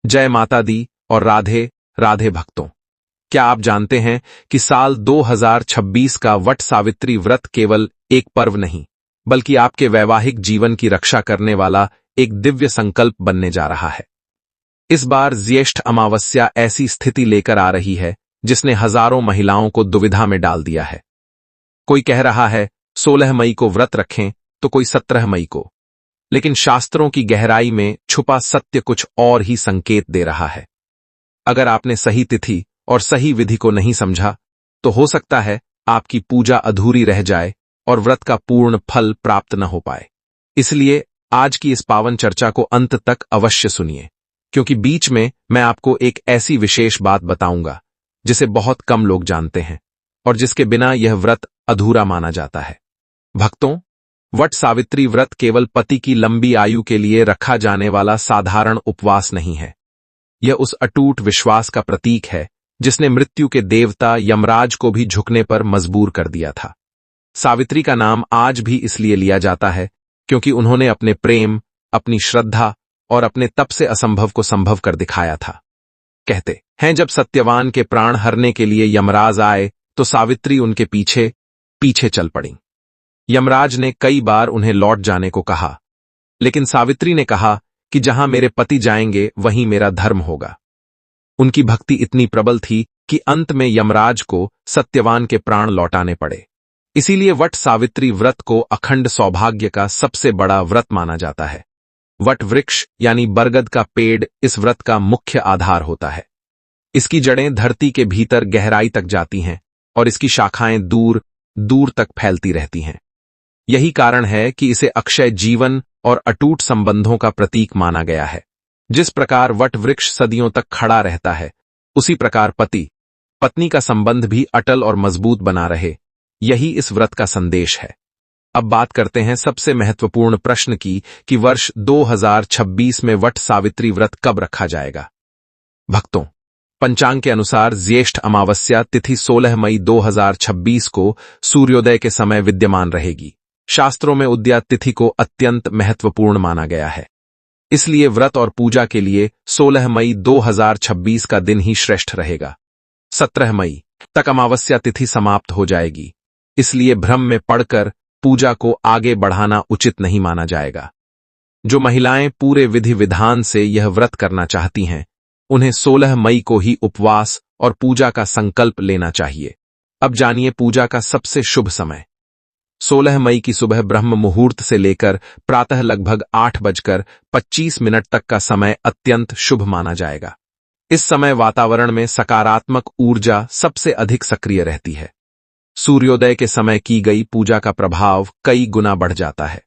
जय माता दी और राधे राधे भक्तों। क्या आप जानते हैं कि साल 2026 का वट सावित्री व्रत केवल एक पर्व नहीं, बल्कि आपके वैवाहिक जीवन की रक्षा करने वाला एक दिव्य संकल्प बनने जा रहा है। इस बार ज्येष्ठ अमावस्या ऐसी स्थिति लेकर आ रही है जिसने हजारों महिलाओं को दुविधा में डाल दिया है। कोई कह रहा है 16 मई को व्रत रखें, तो कोई 17 मई को। लेकिन शास्त्रों की गहराई में छुपा सत्य कुछ और ही संकेत दे रहा है। अगर आपने सही तिथि और सही विधि को नहीं समझा, तो हो सकता है आपकी पूजा अधूरी रह जाए और व्रत का पूर्ण फल प्राप्त न हो पाए। इसलिए आज की इस पावन चर्चा को अंत तक अवश्य सुनिए, क्योंकि बीच में मैं आपको एक ऐसी विशेष बात बताऊंगा जिसे बहुत कम लोग जानते हैं और जिसके बिना यह व्रत अधूरा माना जाता है। भक्तों, वट सावित्री व्रत केवल पति की लंबी आयु के लिए रखा जाने वाला साधारण उपवास नहीं है। यह उस अटूट विश्वास का प्रतीक है जिसने मृत्यु के देवता यमराज को भी झुकने पर मजबूर कर दिया था। सावित्री का नाम आज भी इसलिए लिया जाता है क्योंकि उन्होंने अपने प्रेम, अपनी श्रद्धा और अपने तप से असंभव को संभव कर दिखाया था। कहते हैं, जब सत्यवान के प्राण हरने के लिए यमराज आए तो सावित्री उनके पीछे पीछे चल पड़ी। यमराज ने कई बार उन्हें लौट जाने को कहा, लेकिन सावित्री ने कहा कि जहां मेरे पति जाएंगे वहीं मेरा धर्म होगा। उनकी भक्ति इतनी प्रबल थी कि अंत में यमराज को सत्यवान के प्राण लौटाने पड़े। इसीलिए वट सावित्री व्रत को अखंड सौभाग्य का सबसे बड़ा व्रत माना जाता है। वट वृक्ष यानी बरगद का पेड़ इस व्रत का मुख्य आधार होता है। इसकी जड़ें धरती के भीतर गहराई तक जाती हैं और इसकी शाखाएं दूर दूर तक फैलती रहती हैं। यही कारण है कि इसे अक्षय जीवन और अटूट संबंधों का प्रतीक माना गया है। जिस प्रकार वट वृक्ष सदियों तक खड़ा रहता है, उसी प्रकार पति पत्नी का संबंध भी अटल और मजबूत बना रहे, यही इस व्रत का संदेश है। अब बात करते हैं सबसे महत्वपूर्ण प्रश्न की कि वर्ष 2026 में वट सावित्री व्रत कब रखा जाएगा। भक्तों, पंचांग के अनुसार ज्येष्ठ अमावस्या तिथि 16 मई 2026 को सूर्योदय के समय विद्यमान रहेगी। शास्त्रों में उदया तिथि को अत्यंत महत्वपूर्ण माना गया है। इसलिए व्रत और पूजा के लिए 16 मई 2026 का दिन ही श्रेष्ठ रहेगा। 17 मई तक अमावस्या तिथि समाप्त हो जाएगी, इसलिए भ्रम में पड़कर पूजा को आगे बढ़ाना उचित नहीं माना जाएगा। जो महिलाएं पूरे विधि विधान से यह व्रत करना चाहती हैं, उन्हें 16 मई को ही उपवास और पूजा का संकल्प लेना चाहिए। अब जानिए पूजा का सबसे शुभ समय। 16 मई की सुबह ब्रह्म मुहूर्त से लेकर प्रातः लगभग 8:25 तक का समय अत्यंत शुभ माना जाएगा। इस समय वातावरण में सकारात्मक ऊर्जा सबसे अधिक सक्रिय रहती है। सूर्योदय के समय की गई पूजा का प्रभाव कई गुना बढ़ जाता है।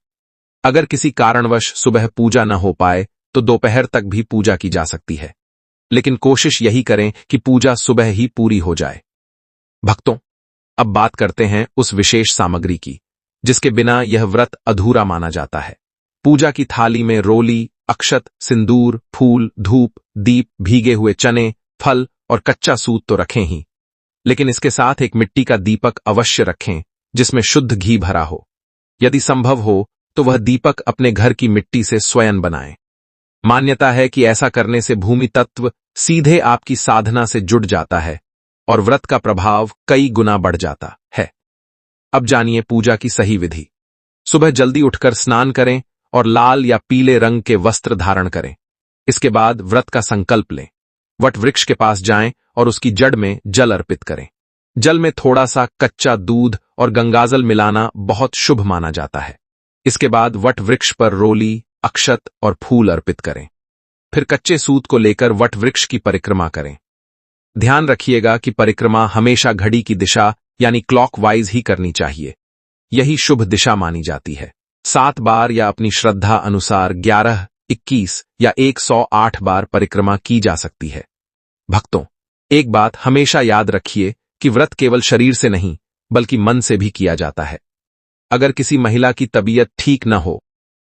अगर किसी कारणवश सुबह पूजा न हो पाए तो दोपहर तक भी पूजा की जा सकती है, लेकिन कोशिश यही करें कि पूजा सुबह ही पूरी हो जाए। भक्तों, अब बात करते हैं उस विशेष सामग्री की जिसके बिना यह व्रत अधूरा माना जाता है। पूजा की थाली में रोली, अक्षत, सिंदूर, फूल, धूप, दीप, भीगे हुए चने, फल और कच्चा सूत तो रखें ही, लेकिन इसके साथ एक मिट्टी का दीपक अवश्य रखें जिसमें शुद्ध घी भरा हो। यदि संभव हो तो वह दीपक अपने घर की मिट्टी से स्वयं बनाएं। मान्यता है कि ऐसा करने से भूमि तत्व सीधे आपकी साधना से जुड़ जाता है और व्रत का प्रभाव कई गुना बढ़ जाता है। अब जानिए पूजा की सही विधि। सुबह जल्दी उठकर स्नान करें और लाल या पीले रंग के वस्त्र धारण करें। इसके बाद व्रत का संकल्प लें। वट वृक्ष के पास जाएं और उसकी जड़ में जल अर्पित करें। जल में थोड़ा सा कच्चा दूध और गंगाजल मिलाना बहुत शुभ माना जाता है। इसके बाद वट वृक्ष पर रोली, अक्षत और फूल अर्पित करें। फिर कच्चे सूत को लेकर वट वृक्ष की परिक्रमा करें। ध्यान रखिएगा कि परिक्रमा हमेशा घड़ी की दिशा यानी क्लॉकवाइज ही करनी चाहिए। यही शुभ दिशा मानी जाती है। 7 बार या अपनी श्रद्धा अनुसार 11, 21 या 108 बार परिक्रमा की जा सकती है। भक्तों, एक बात हमेशा याद रखिए कि व्रत केवल शरीर से नहीं बल्कि मन से भी किया जाता है। अगर किसी महिला की तबीयत ठीक न हो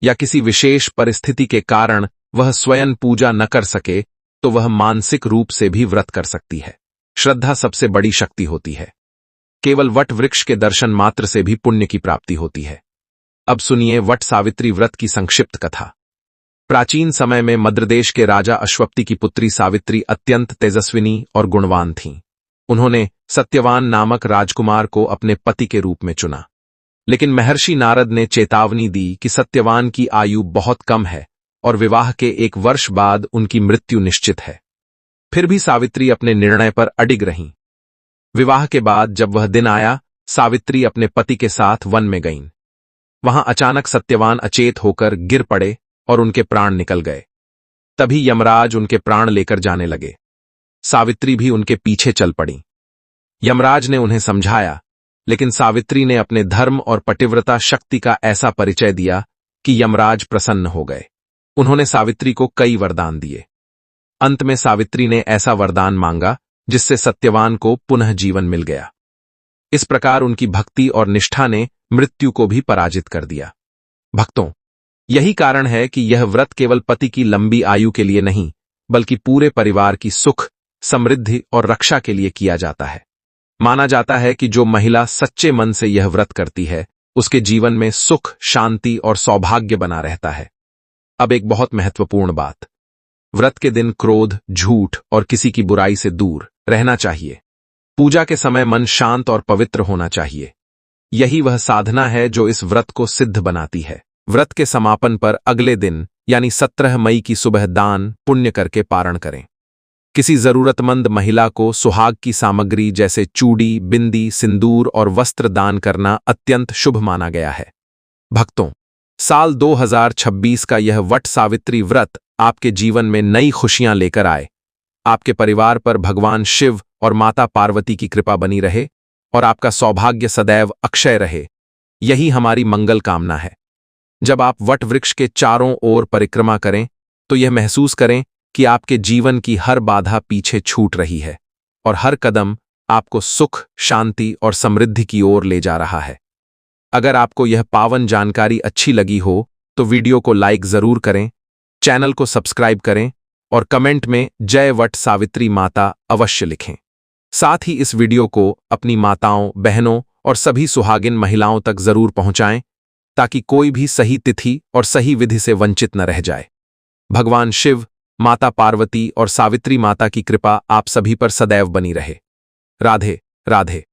या किसी विशेष परिस्थिति के कारण वह स्वयं पूजा न कर सके, तो वह मानसिक रूप से भी व्रत कर सकती है। श्रद्धा सबसे बड़ी शक्ति होती है। केवल वट वृक्ष के दर्शन मात्र से भी पुण्य की प्राप्ति होती है। अब सुनिए वट सावित्री व्रत की संक्षिप्त कथा। प्राचीन समय में मद्रदेश के राजा अश्वपति की पुत्री सावित्री अत्यंत तेजस्विनी और गुणवान थीं। उन्होंने सत्यवान नामक राजकुमार को अपने पति के रूप में चुना। लेकिन महर्षि नारद ने चेतावनी दी कि सत्यवान की आयु बहुत कम है और विवाह के 1 वर्ष बाद उनकी मृत्यु निश्चित है। फिर भी सावित्री अपने निर्णय पर अडिग रहीं। विवाह के बाद जब वह दिन आया, सावित्री अपने पति के साथ वन में गईं। वहां अचानक सत्यवान अचेत होकर गिर पड़े और उनके प्राण निकल गए। तभी यमराज उनके प्राण लेकर जाने लगे। सावित्री भी उनके पीछे चल पड़ी। यमराज ने उन्हें समझाया, लेकिन सावित्री ने अपने धर्म और पतिव्रता शक्ति का ऐसा परिचय दिया कि यमराज प्रसन्न हो गए। उन्होंने सावित्री को कई वरदान दिए। अंत में सावित्री ने ऐसा वरदान मांगा जिससे सत्यवान को पुनः जीवन मिल गया। इस प्रकार उनकी भक्ति और निष्ठा ने मृत्यु को भी पराजित कर दिया। भक्तों, यही कारण है कि यह व्रत केवल पति की लंबी आयु के लिए नहीं, बल्कि पूरे परिवार की सुख, समृद्धि और रक्षा के लिए किया जाता है। माना जाता है कि जो महिला सच्चे मन से यह व्रत करती है, उसके जीवन में सुख, शांति और सौभाग्य बना रहता है। अब एक बहुत महत्वपूर्ण बात, व्रत के दिन क्रोध, झूठ और किसी की बुराई से दूर रहना चाहिए। पूजा के समय मन शांत और पवित्र होना चाहिए। यही वह साधना है जो इस व्रत को सिद्ध बनाती है। व्रत के समापन पर अगले दिन यानी 17 मई की सुबह दान पुण्य करके पारण करें। किसी जरूरतमंद महिला को सुहाग की सामग्री जैसे चूड़ी, बिंदी, सिंदूर और वस्त्र दान करना अत्यंत शुभ माना गया है। भक्तों, साल 2026 का यह वट सावित्री व्रत आपके जीवन में नई खुशियां लेकर आए। आपके परिवार पर भगवान शिव और माता पार्वती की कृपा बनी रहे और आपका सौभाग्य सदैव अक्षय रहे। यही हमारी मंगल कामना है। जब आप वट वृक्ष के चारों ओर परिक्रमा करें तो यह महसूस करें कि आपके जीवन की हर बाधा पीछे छूट रही है और हर कदम आपको सुख, शांति और समृद्धि की ओर ले जा रहा है। अगर आपको यह पावन जानकारी अच्छी लगी हो तो वीडियो को लाइक जरूर करें, चैनल को सब्सक्राइब करें और कमेंट में जय वट सावित्री माता अवश्य लिखें। साथ ही इस वीडियो को अपनी माताओं, बहनों और सभी सुहागिन महिलाओं तक जरूर पहुंचाएं ताकि कोई भी सही तिथि और सही विधि से वंचित न रह जाए। भगवान शिव, माता पार्वती और सावित्री माता की कृपा आप सभी पर सदैव बनी रहे। राधे राधे।